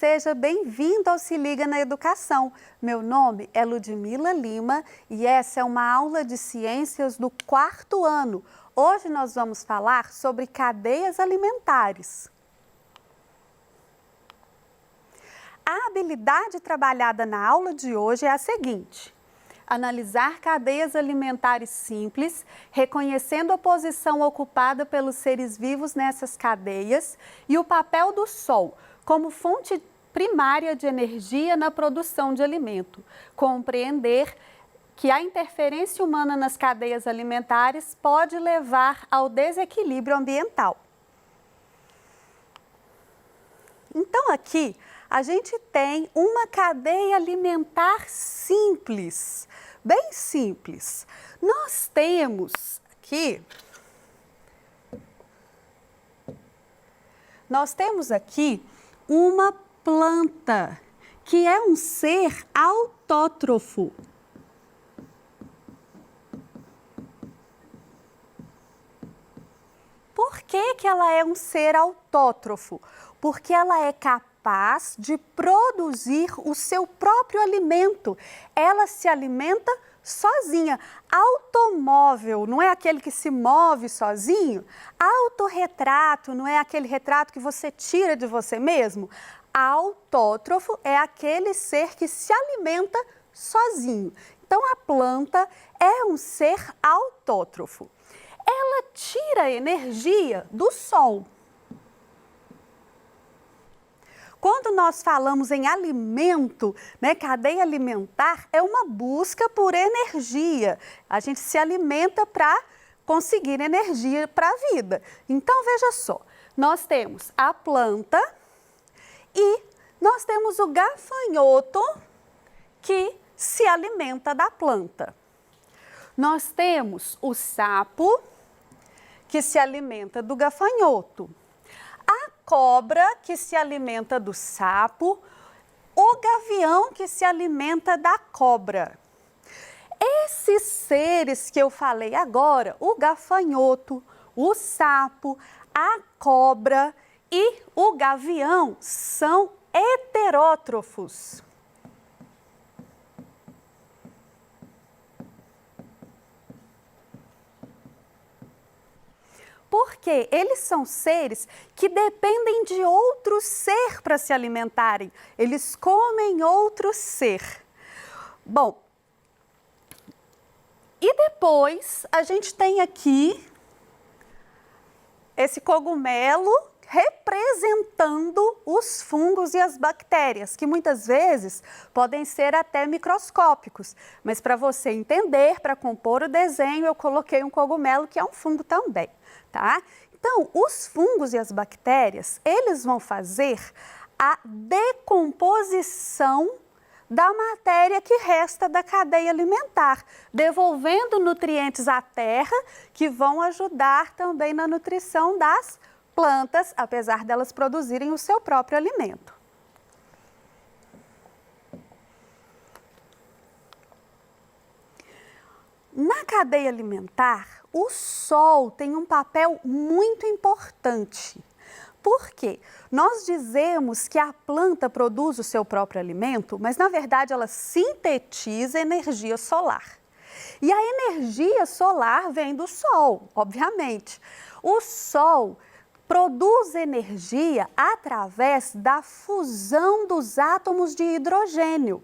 seja bem-vindo ao Se Liga na Educação. Meu nome é Ludmila Lima e essa é uma aula de ciências do 4º ano. Hoje nós vamos falar sobre cadeias alimentares. A habilidade trabalhada na aula de hoje é a seguinte: analisar cadeias alimentares simples, reconhecendo a posição ocupada pelos seres vivos nessas cadeias e o papel do sol como fonte primária de energia na produção de alimento. Compreender que a interferência humana nas cadeias alimentares pode levar ao desequilíbrio ambiental. Então, aqui a gente tem uma cadeia alimentar simples, bem simples. Nós temos aqui uma planta, que é um ser autótrofo. Por que ela é um ser autótrofo? Porque ela é capaz de produzir o seu próprio alimento. Ela se alimenta sozinha. Automóvel não é aquele que se move sozinho? Autorretrato não é aquele retrato que você tira de você mesmo? Autótrofo é aquele ser que se alimenta sozinho. Então, a planta é um ser autótrofo. Ela tira energia do sol. Quando nós falamos em alimento, cadeia alimentar é uma busca por energia. A gente se alimenta para conseguir energia para a vida. Então, veja só, nós temos a planta e nós temos o gafanhoto que se alimenta da planta. Nós temos o sapo que se alimenta do gafanhoto. A cobra que se alimenta do sapo, o gavião que se alimenta da cobra. Esses seres que eu falei agora, o gafanhoto, o sapo, a cobra e o gavião, são heterótrofos. Porque eles são seres que dependem de outro ser para se alimentarem. Eles comem outro ser. Bom, e depois a gente tem aqui esse cogumelo representando os fungos e as bactérias, que muitas vezes podem ser até microscópicos. Mas para você entender, para compor o desenho, eu coloquei um cogumelo que é um fungo também. Tá? Então, os fungos e as bactérias, eles vão fazer a decomposição da matéria que resta da cadeia alimentar, devolvendo nutrientes à terra que vão ajudar também na nutrição das plantas, apesar delas produzirem o seu próprio alimento. Na cadeia alimentar, o sol tem um papel muito importante. Por quê? Nós dizemos que a planta produz o seu próprio alimento, mas na verdade ela sintetiza energia solar. E a energia solar vem do sol, obviamente. O sol produz energia através da fusão dos átomos de hidrogênio.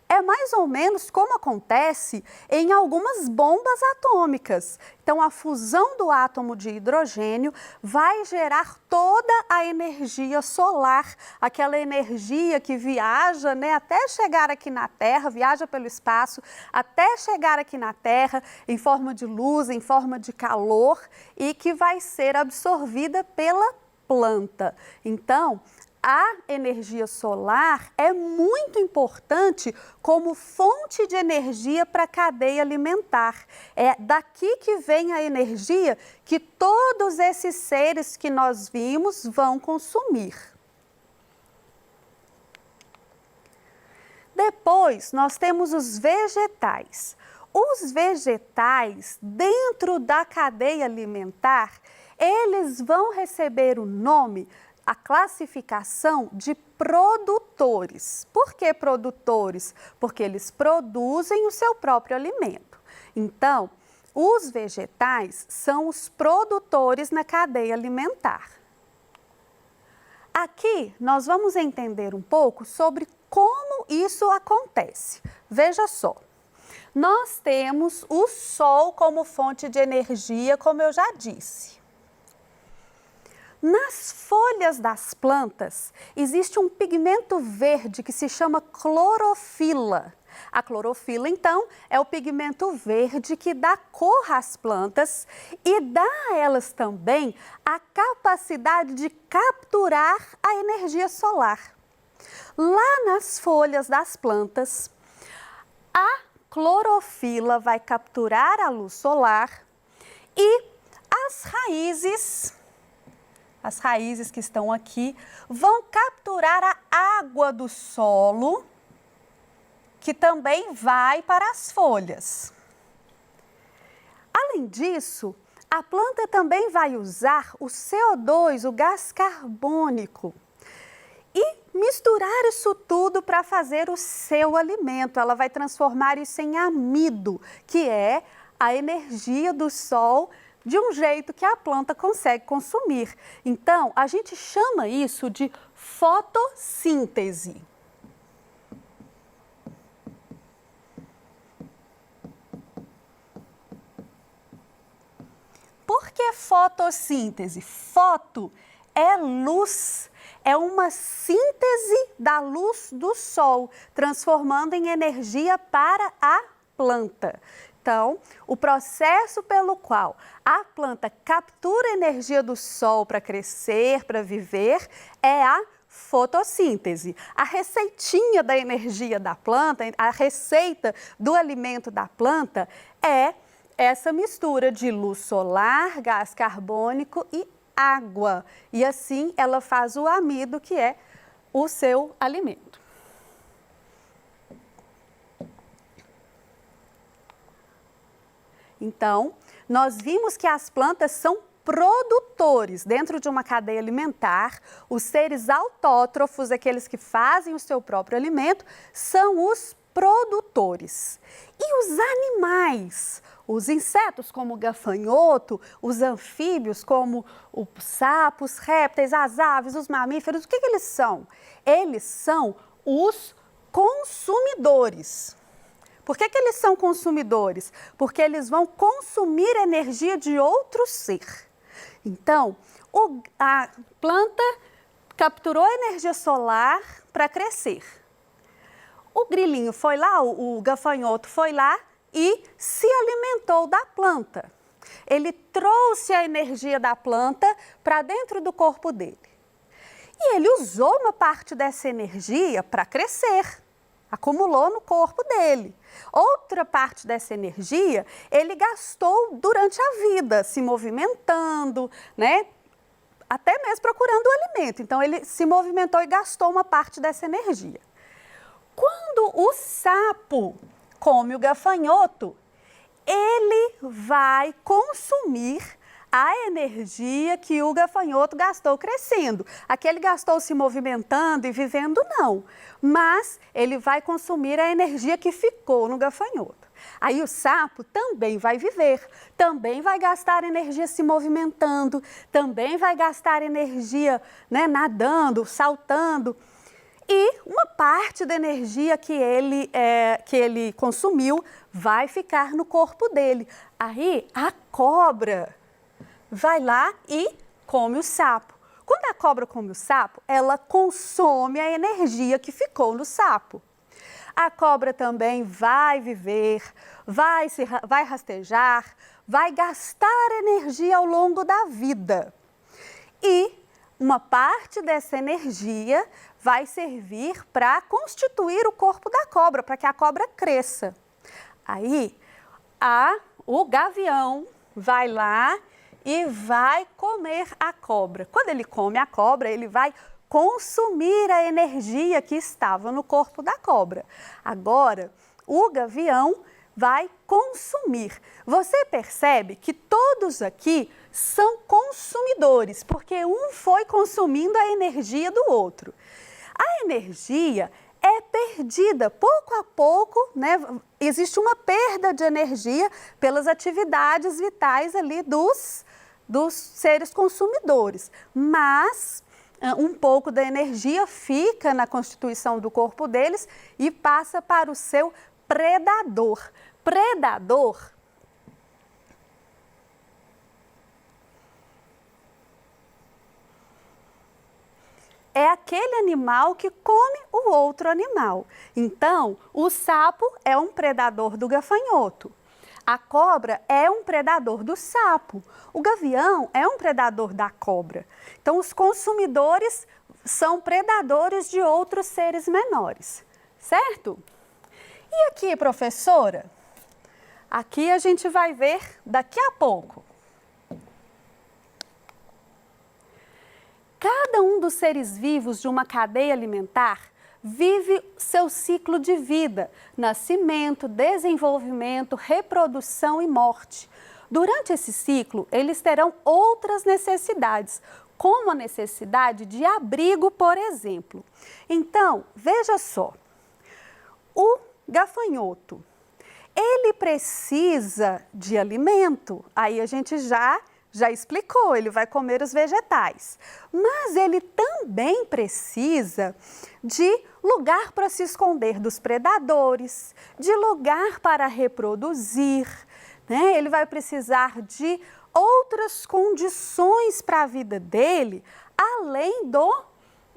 É mais ou menos como acontece em algumas bombas atômicas. Então, a fusão do átomo de hidrogênio vai gerar toda a energia solar, aquela energia que viaja, até chegar aqui na Terra, viaja pelo espaço, até chegar aqui na Terra em forma de luz, em forma de calor e que vai ser absorvida pela planta. Então, a energia solar é muito importante como fonte de energia para a cadeia alimentar. É daqui que vem a energia que todos esses seres que nós vimos vão consumir. Depois, nós temos os vegetais. Os vegetais, dentro da cadeia alimentar, eles vão receber o nome a classificação de produtores. Por que produtores? Porque eles produzem o seu próprio alimento. Então, os vegetais são os produtores na cadeia alimentar. Aqui nós vamos entender um pouco sobre como isso acontece. Veja só, nós temos o sol como fonte de energia, como eu já disse. Nas folhas das plantas existe um pigmento verde que se chama clorofila. A clorofila, então, é o pigmento verde que dá cor às plantas e dá a elas também a capacidade de capturar a energia solar. Lá nas folhas das plantas, a clorofila vai capturar a luz solar e as raízes que estão aqui, vão capturar a água do solo, que também vai para as folhas. Além disso, a planta também vai usar o CO2, o gás carbônico, e misturar isso tudo para fazer o seu alimento. Ela vai transformar isso em amido, que é a energia do sol, de um jeito que a planta consegue consumir. Então, a gente chama isso de fotossíntese. Por que fotossíntese? Foto é luz, é uma síntese da luz do sol, transformando em energia para a planta. Então, o processo pelo qual a planta captura energia do sol para crescer, para viver, é a fotossíntese. A receitinha da energia da planta, a receita do alimento da planta é essa mistura de luz solar, gás carbônico e água. E assim ela faz o amido, que é o seu alimento. Então, nós vimos que as plantas são produtores dentro de uma cadeia alimentar. Os seres autótrofos, aqueles que fazem o seu próprio alimento, são os produtores. E os animais, os insetos como o gafanhoto, os anfíbios como os sapos, répteis, as aves, os mamíferos, o que eles são? Eles são os consumidores. Por que eles são consumidores? Porque eles vão consumir energia de outro ser. Então, a planta capturou energia solar para crescer. O grilinho foi lá, o gafanhoto foi lá e se alimentou da planta. Ele trouxe a energia da planta para dentro do corpo dele. E ele usou uma parte dessa energia para crescer. Acumulou no corpo dele. Outra parte dessa energia ele gastou durante a vida, se movimentando, né? Até mesmo procurando o alimento. Então, ele se movimentou e gastou uma parte dessa energia. Quando o sapo come o gafanhoto, ele vai consumir a energia que o gafanhoto gastou crescendo. Aquele gastou se movimentando e vivendo, não. Mas ele vai consumir a energia que ficou no gafanhoto. Aí o sapo também vai viver, também vai gastar energia se movimentando, também vai gastar energia, né, nadando, saltando. E uma parte da energia que ele consumiu vai ficar no corpo dele. Aí a cobra vai lá e come o sapo. Quando a cobra come o sapo, ela consome a energia que ficou no sapo. A cobra também vai viver, vai rastejar, vai gastar energia ao longo da vida. E uma parte dessa energia vai servir para constituir o corpo da cobra, para que a cobra cresça. Aí, o gavião vai lá e vai comer a cobra. Quando ele come a cobra, ele vai consumir a energia que estava no corpo da cobra. Agora, o gavião vai consumir. Você percebe que todos aqui são consumidores, porque um foi consumindo a energia do outro. A energia é perdida pouco a pouco, né? Existe uma perda de energia pelas atividades vitais ali dos seres consumidores, mas um pouco da energia fica na constituição do corpo deles e passa para o seu predador. Predador é aquele animal que come o outro animal. Então, o sapo é um predador do gafanhoto. A cobra é um predador do sapo. O gavião é um predador da cobra. Então, os consumidores são predadores de outros seres menores, certo? E aqui, professora? Aqui a gente vai ver daqui a pouco. Cada um dos seres vivos de uma cadeia alimentar vive seu ciclo de vida, nascimento, desenvolvimento, reprodução e morte. Durante esse ciclo, eles terão outras necessidades, como a necessidade de abrigo, por exemplo. Então, veja só, o gafanhoto, ele precisa de alimento, aí a gente já explicou, ele vai comer os vegetais, mas ele também precisa de lugar para se esconder dos predadores, de lugar para reproduzir, né? Ele vai precisar de outras condições para a vida dele,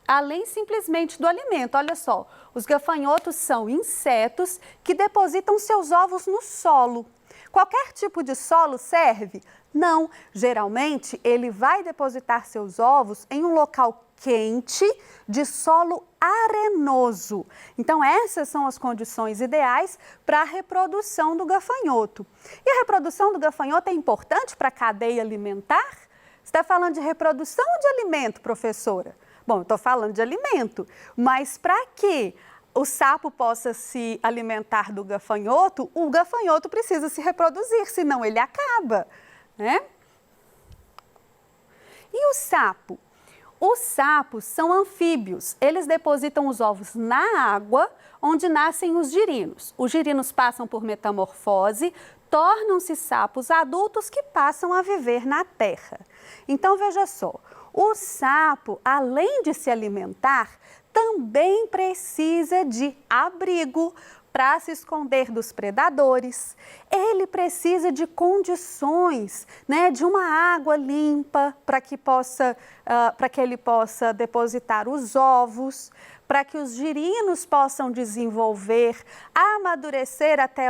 além simplesmente do alimento. Olha só, os gafanhotos são insetos que depositam seus ovos no solo. Qualquer tipo de solo serve? Não, geralmente ele vai depositar seus ovos em um local quente de solo arenoso. Então essas são as condições ideais para a reprodução do gafanhoto. E a reprodução do gafanhoto é importante para a cadeia alimentar? Você está falando de reprodução ou de alimento, professora? Bom, eu estou falando de alimento, mas para que o sapo possa se alimentar do gafanhoto, o gafanhoto precisa se reproduzir, senão ele acaba, né? E o sapo? Os sapos são anfíbios, eles depositam os ovos na água, onde nascem os girinos. Os girinos passam por metamorfose, tornam-se sapos adultos que passam a viver na terra. Então, veja só, o sapo, além de se alimentar, também precisa de abrigo para se esconder dos predadores. Ele precisa de condições, né, de uma água limpa para que ele possa depositar os ovos, para que os girinos possam desenvolver, amadurecer até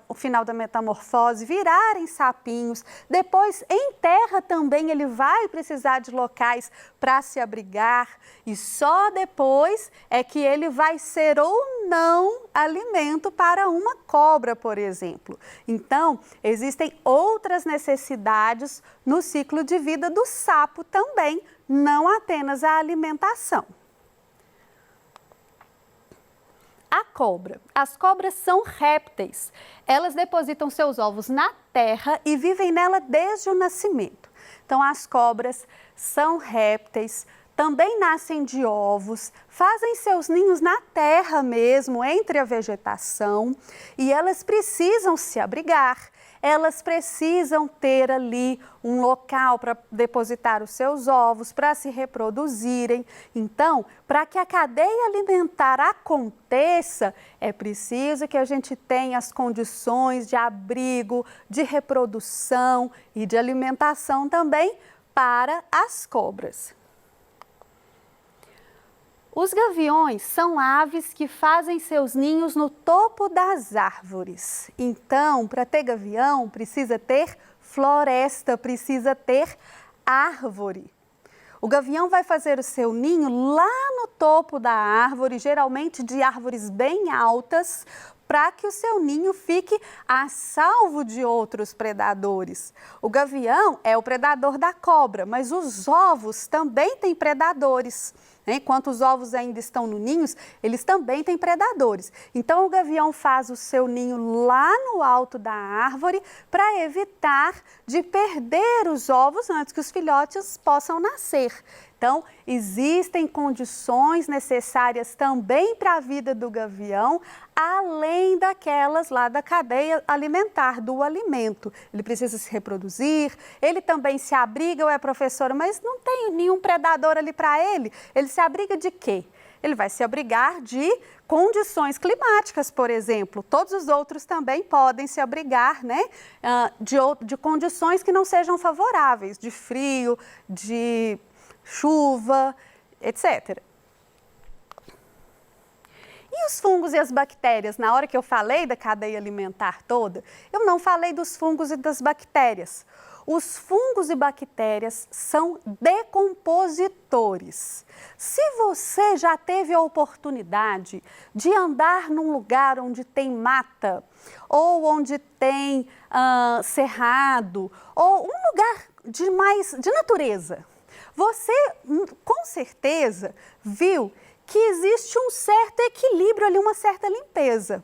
o final da metamorfose, virarem sapinhos. Depois, em terra também, ele vai precisar de locais para se abrigar e só depois é que ele vai ser ou não alimento para uma cobra, por exemplo. Então, existem outras necessidades no ciclo de vida do sapo também, não apenas a alimentação. A cobra. As cobras são répteis. Elas depositam seus ovos na terra e vivem nela desde o nascimento. Então, as cobras são répteis, também nascem de ovos, fazem seus ninhos na terra mesmo, entre a vegetação, e elas precisam se abrigar. Elas precisam ter ali um local para depositar os seus ovos, para se reproduzirem. Então, para que a cadeia alimentar aconteça, é preciso que a gente tenha as condições de abrigo, de reprodução e de alimentação também para as cobras. Os gaviões são aves que fazem seus ninhos no topo das árvores. Então, para ter gavião, precisa ter floresta, precisa ter árvore. O gavião vai fazer o seu ninho lá no topo da árvore, geralmente de árvores bem altas, para que o seu ninho fique a salvo de outros predadores. O gavião é o predador da cobra, mas os ovos também têm predadores. Enquanto os ovos ainda estão no ninho, eles também têm predadores. Então, o gavião faz o seu ninho lá no alto da árvore para evitar de perder os ovos antes que os filhotes possam nascer. Então, existem condições necessárias também para a vida do gavião, além daquelas lá da cadeia alimentar, do alimento. Ele precisa se reproduzir, ele também se abriga, ué, professora, mas não tem nenhum predador ali para ele. Ele se abriga de quê? Ele vai se abrigar de condições climáticas, por exemplo. Todos os outros também podem se abrigar, né, de condições que não sejam favoráveis, de frio, de chuva, etc. E os fungos e as bactérias? Na hora que eu falei da cadeia alimentar toda, eu não falei dos fungos e das bactérias. Os fungos e bactérias são decompositores. Se você já teve a oportunidade de andar num lugar onde tem mata, ou onde tem cerrado, ou um lugar de natureza, você com certeza viu que existe um certo equilíbrio ali, uma certa limpeza.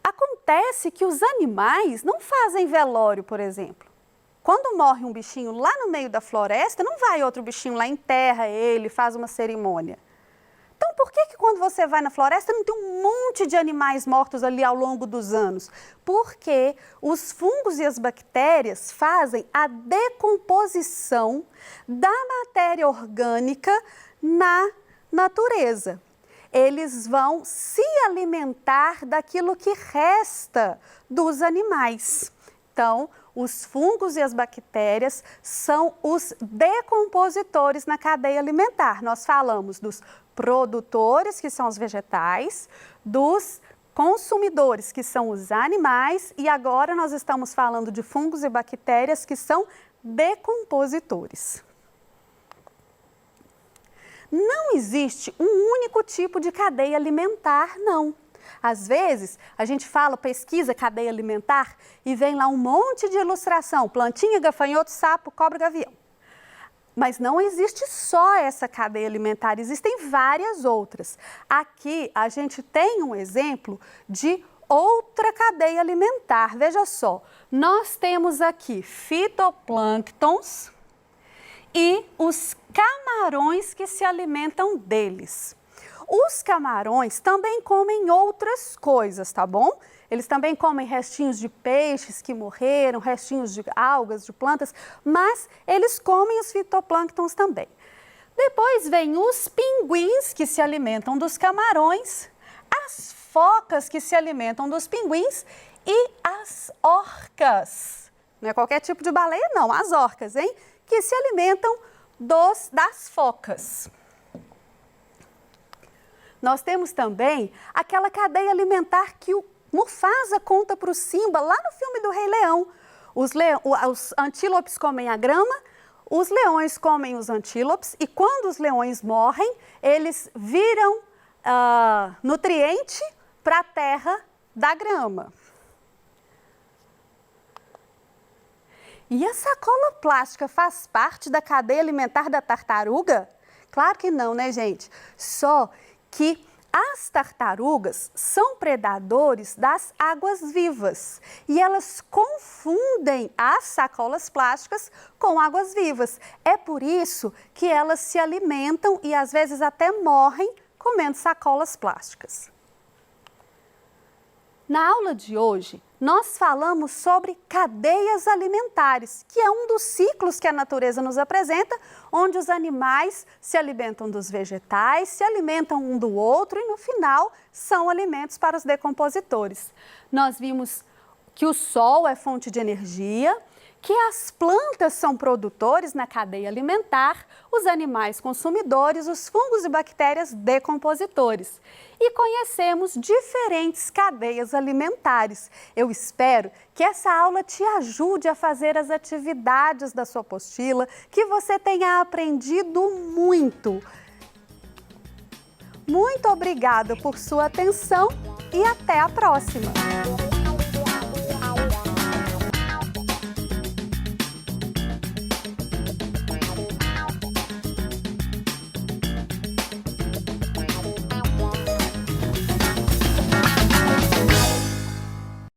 Acontece que os animais não fazem velório, por exemplo. Quando morre um bichinho lá no meio da floresta, não vai outro bichinho lá, enterra ele, faz uma cerimônia. Então, por que quando você vai na floresta não tem um monte de animais mortos ali ao longo dos anos? Porque os fungos e as bactérias fazem a decomposição da matéria orgânica na natureza. Eles vão se alimentar daquilo que resta dos animais. Então, os fungos e as bactérias são os decompositores na cadeia alimentar. Nós falamos dos produtores, que são os vegetais, dos consumidores, que são os animais, e agora nós estamos falando de fungos e bactérias, que são decompositores. Não existe um único tipo de cadeia alimentar, não. Às vezes, a gente pesquisa cadeia alimentar e vem lá um monte de ilustração, plantinha, gafanhoto, sapo, cobra, gavião. Mas não existe só essa cadeia alimentar, existem várias outras. Aqui a gente tem um exemplo de outra cadeia alimentar. Veja só, nós temos aqui fitoplânctons e os camarões que se alimentam deles. Os camarões também comem outras coisas, tá bom? Eles também comem restinhos de peixes que morreram, restinhos de algas, de plantas, mas eles comem os fitoplânctons também. Depois vem os pinguins, que se alimentam dos camarões, as focas, que se alimentam dos pinguins, e as orcas. Não é qualquer tipo de baleia, não, as orcas, hein? Que se alimentam das focas. Nós temos também aquela cadeia alimentar que o Mufasa conta para o Simba lá no filme do Rei Leão. Os antílopes comem a grama, os leões comem os antílopes e quando os leões morrem, eles viram nutriente para a terra da grama. E a sacola plástica faz parte da cadeia alimentar da tartaruga? Claro que não, né, gente? Só que as tartarugas são predadores das águas vivas e elas confundem as sacolas plásticas com águas vivas. É por isso que elas se alimentam e às vezes até morrem comendo sacolas plásticas. Na aula de hoje, nós falamos sobre cadeias alimentares, que é um dos ciclos que a natureza nos apresenta, onde os animais se alimentam dos vegetais, se alimentam um do outro e, no final, são alimentos para os decompositores. Nós vimos que o sol é fonte de energia, que as plantas são produtores na cadeia alimentar, os animais consumidores, os fungos e bactérias decompositores. E conhecemos diferentes cadeias alimentares. Eu espero que essa aula te ajude a fazer as atividades da sua apostila, que você tenha aprendido muito. Muito obrigada por sua atenção e até a próxima!